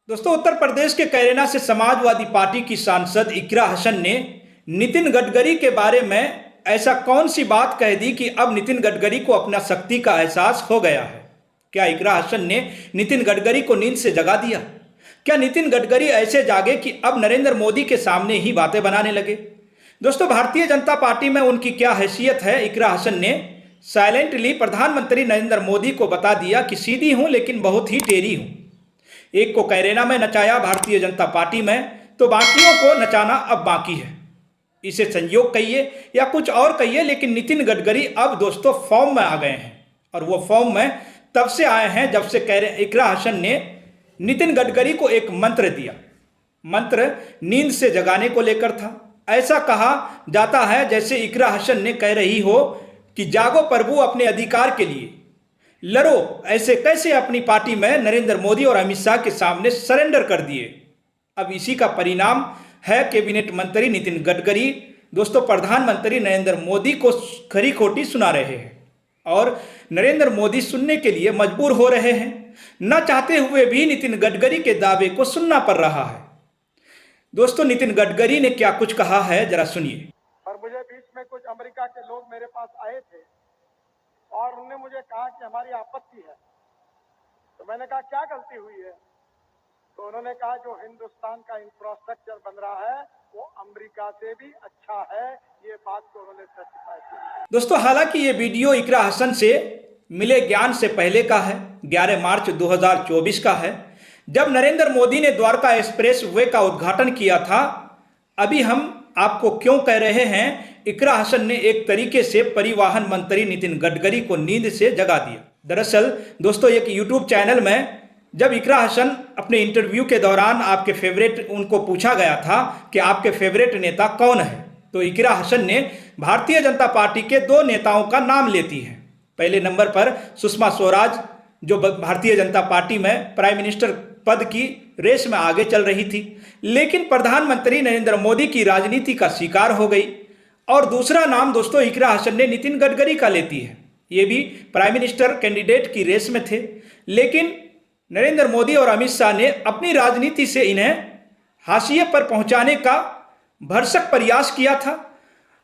दोस्तों, उत्तर प्रदेश के कैराना से समाजवादी पार्टी की सांसद इकरा हसन ने नितिन गडकरी के बारे में ऐसा कौन सी बात कह दी कि अब नितिन गडकरी को अपना शक्ति का एहसास हो गया है। क्या इकरा हसन ने नितिन गडकरी को नींद से जगा दिया? क्या नितिन गडकरी ऐसे जागे कि अब नरेंद्र मोदी के सामने ही बातें बनाने लगे? दोस्तों, भारतीय जनता पार्टी में उनकी क्या हैसियत है? इकरा हसन ने साइलेंटली प्रधानमंत्री नरेंद्र मोदी को बता दिया कि सीधी हूं लेकिन बहुत ही टेढ़ी हूं। एक को कैराना में नचाया भारतीय जनता पार्टी में, तो बाकियों को नचाना अब बाकी है। इसे संयोग कहिए या कुछ और कहिए, लेकिन नितिन गडकरी अब दोस्तों फॉर्म में आ गए हैं। और वो फॉर्म में तब से आए हैं जब से इकरा हसन ने नितिन गडकरी को एक मंत्र दिया। मंत्र नींद से जगाने को लेकर था। ऐसा कहा जाता है जैसे इकरा हसन ने कह रही हो कि जागो प्रभु, अपने अधिकार के लिए लड़ो। ऐसे कैसे अपनी पार्टी में नरेंद्र मोदी और अमित शाह के सामने सरेंडर कर दिए। अब इसी का परिणाम है कैबिनेट मंत्री नितिन गडकरी दोस्तों प्रधानमंत्री नरेंद्र मोदी को खरी खोटी सुना रहे हैं और नरेंद्र मोदी सुनने के लिए मजबूर हो रहे हैं। न चाहते हुए भी नितिन गडकरी के दावे को सुनना पड़ रहा है। दोस्तों, नितिन गडकरी ने क्या कुछ कहा है, जरा सुनिए। और मुझे बीच में कुछ अमेरिका के लोग मेरे पास आए थे और उन्होंने मुझे कहा कि हमारी आपत्ति है। तो मैंने कहा क्या गलती हुई है? तो उन्होंने कहा जो हिंदुस्तान का इंफ्रास्ट्रक्चर बन रहा है वो अमेरिका से भी अच्छा है। ये बात को उन्होंने सर्टिफाई की। दोस्तों, हालांकि ये वीडियो इकरा हसन से मिले ज्ञान से पहले का है, 11 मार्च 2024 का है, जब नरेंद्र मोदी ने द्वारका एक्सप्रेस वे का उद्घाटन किया था। अभी हम आपको क्यों कह रहे हैं, इकरा हसन ने एक तरीके से परिवहन मंत्री नितिन गडकरी को नींद से जगा दिया। दरअसल दोस्तों, एक यूट्यूब चैनल में जब इकरा हसन अपने इंटरव्यू के दौरान आपके फेवरेट, उनको पूछा गया था कि आपके फेवरेट नेता कौन है, तो इकरा हसन ने भारतीय जनता पार्टी के 2 नेताओं का नाम लेती है। पहले नंबर पर सुषमा स्वराज, जो भारतीय जनता पार्टी में प्राइम मिनिस्टर पद की रेस में आगे चल रही थी, लेकिन प्रधानमंत्री नरेंद्र मोदी की राजनीति का शिकार हो गई। और दूसरा नाम दोस्तों इकरा हसन ने नितिन गडकरी का लेती है। ये भी प्राइम मिनिस्टर कैंडिडेट की रेस में थे, लेकिन नरेंद्र मोदी और अमित शाह ने अपनी राजनीति से इन्हें हाशिए पर पहुंचाने का भरसक प्रयास किया था।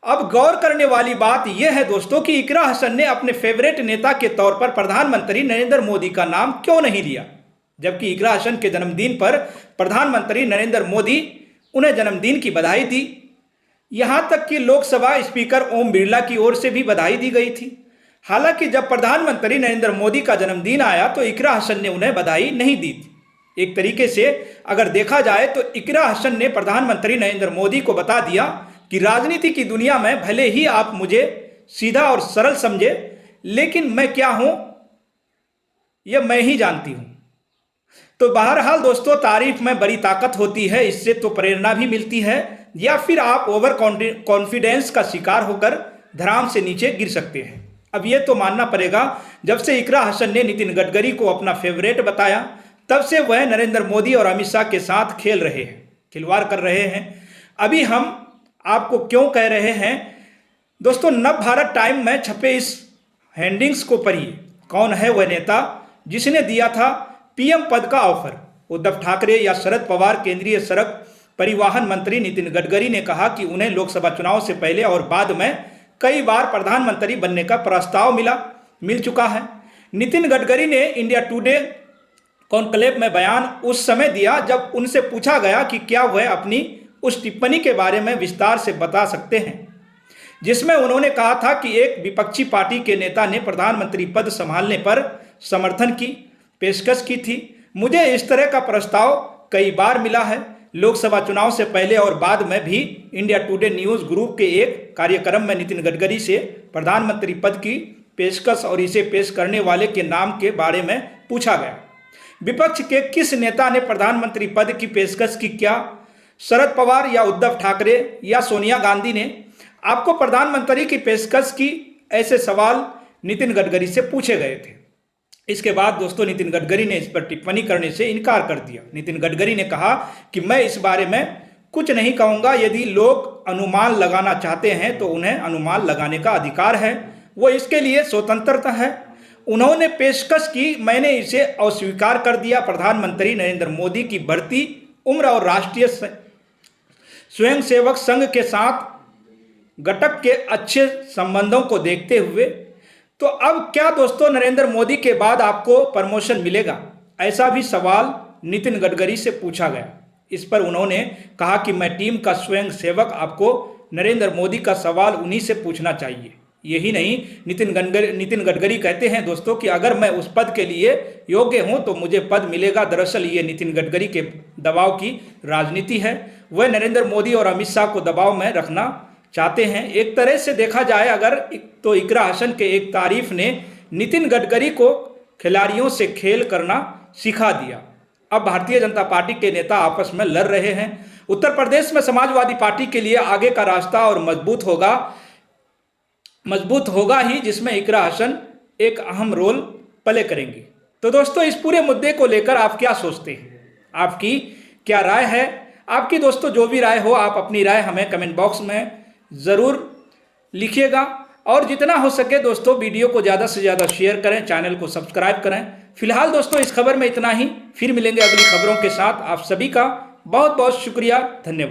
अब गौर करने वाली बात यह है दोस्तों कि इकरा हसन ने अपने फेवरेट नेता के तौर पर प्रधानमंत्री नरेंद्र मोदी का नाम क्यों नहीं लिया, जबकि इकरा हसन के जन्मदिन पर प्रधानमंत्री नरेंद्र मोदी उन्हें जन्मदिन की बधाई दी। यहां तक कि लोकसभा स्पीकर ओम बिरला की ओर से भी बधाई दी गई थी। हालांकि जब प्रधानमंत्री नरेंद्र मोदी का जन्मदिन आया तो इकरा हसन ने उन्हें बधाई नहीं दी थी। एक तरीके से अगर देखा जाए तो इकरा हसन ने प्रधानमंत्री नरेंद्र मोदी को बता दिया कि राजनीति की दुनिया में भले ही आप मुझे सीधा और सरल समझे, लेकिन मैं क्या हूं यह मैं ही जानती हूं। तो बहरहाल दोस्तों, तारीफ में बड़ी ताकत होती है, इससे तो प्रेरणा भी मिलती है, या फिर आप ओवर कॉन्फिडेंस का शिकार होकर धराम से नीचे गिर सकते हैं। अब यह तो मानना पड़ेगा, जब से इकरा हसन ने नितिन गडकरी को अपना फेवरेट बताया, तब से वह नरेंद्र मोदी और अमित शाह के साथ खेल रहे हैं, खिलवाड़ कर रहे हैं। अभी हम आपको क्यों कह रहे हैं दोस्तों, नव भारत टाइम में छपे इस हैंडिंग्स को पढ़िए। कौन है वह नेता जिसने दिया था पीएम पद का ऑफर? उद्धव ठाकरे या शरद पवार? केंद्रीय सड़क परिवहन मंत्री नितिन गडकरी ने कहा कि उन्हें लोकसभा चुनाव से पहले और बाद में कई बार प्रधानमंत्री बनने का प्रस्ताव मिल चुका है। नितिन गडकरी ने इंडिया टुडे कॉन्क्लेव में बयान उस समय दिया जब उनसे पूछा गया कि क्या वह अपनी उस टिप्पणी के बारे में विस्तार से बता सकते हैं, जिसमें उन्होंने कहा था कि एक विपक्षी पार्टी के नेता ने प्रधानमंत्री पद संभालने पर समर्थन की पेशकश की थी। मुझे इस तरह का प्रस्ताव कई बार मिला है, लोकसभा चुनाव से पहले और बाद में भी। इंडिया टुडे न्यूज ग्रुप के एक कार्यक्रम में नितिन गडकरी से प्रधानमंत्री पद की पेशकश और इसे पेश करने वाले के नाम के बारे में पूछा गया। विपक्ष के किस नेता ने प्रधानमंत्री पद की पेशकश की? क्या शरद पवार या उद्धव ठाकरे या सोनिया गांधी ने आपको प्रधानमंत्री की पेशकश की? ऐसे सवाल नितिन गडकरी से पूछे गए थे। इसके बाद दोस्तों नितिन गडकरी ने इस पर टिप्पणी करने से इनकार कर दिया। नितिन गडकरी ने कहा कि मैं इस बारे में कुछ नहीं कहूंगा। यदि लोग अनुमान लगाना चाहते हैं तो उन्हें अनुमान लगाने का अधिकार है, वो इसके लिए स्वतंत्रता है। उन्होंने पेशकश की, मैंने इसे अस्वीकार कर दिया। प्रधानमंत्री नरेंद्र मोदी की बढ़ती उम्र और राष्ट्रीय स्वयंसेवक संघ के साथ घटक के अच्छे संबंधों को देखते हुए। तो अब क्या दोस्तों नरेंद्र मोदी के बाद आपको प्रमोशन मिलेगा, ऐसा भी सवाल नितिन गडकरी से पूछा गया। इस पर उन्होंने कहा कि मैं टीम का स्वयं सेवक, आपको नरेंद्र मोदी का सवाल उन्हीं से पूछना चाहिए। यही नहीं, नितिन गडकरी कहते हैं दोस्तों कि अगर मैं उस पद के लिए योग्य हूं तो मुझे पद मिलेगा। दरअसल ये नितिन गडकरी के दबाव की राजनीति है। वह नरेंद्र मोदी और अमित शाह को दबाव में रखना चाहते हैं। एक तरह से देखा जाए अगर तो इकरा हसन के एक तारीफ ने नितिन गडकरी को खिलाड़ियों से खेल करना सिखा दिया। अब भारतीय जनता पार्टी के नेता आपस में लड़ रहे हैं। उत्तर प्रदेश में समाजवादी पार्टी के लिए आगे का रास्ता और मजबूत होगा ही, जिसमें इकरा हसन एक अहम रोल प्ले करेंगी। तो दोस्तों इस पूरे मुद्दे को लेकर आप क्या सोचते हैं, आपकी क्या राय है? आपकी दोस्तों जो भी राय हो, आप अपनी राय हमें कमेंट बॉक्स में ज़रूर लिखिएगा। और जितना हो सके दोस्तों वीडियो को ज़्यादा से ज़्यादा शेयर करें, चैनल को सब्सक्राइब करें। फिलहाल दोस्तों इस खबर में इतना ही, फिर मिलेंगे अगली खबरों के साथ। आप सभी का बहुत बहुत शुक्रिया, धन्यवाद।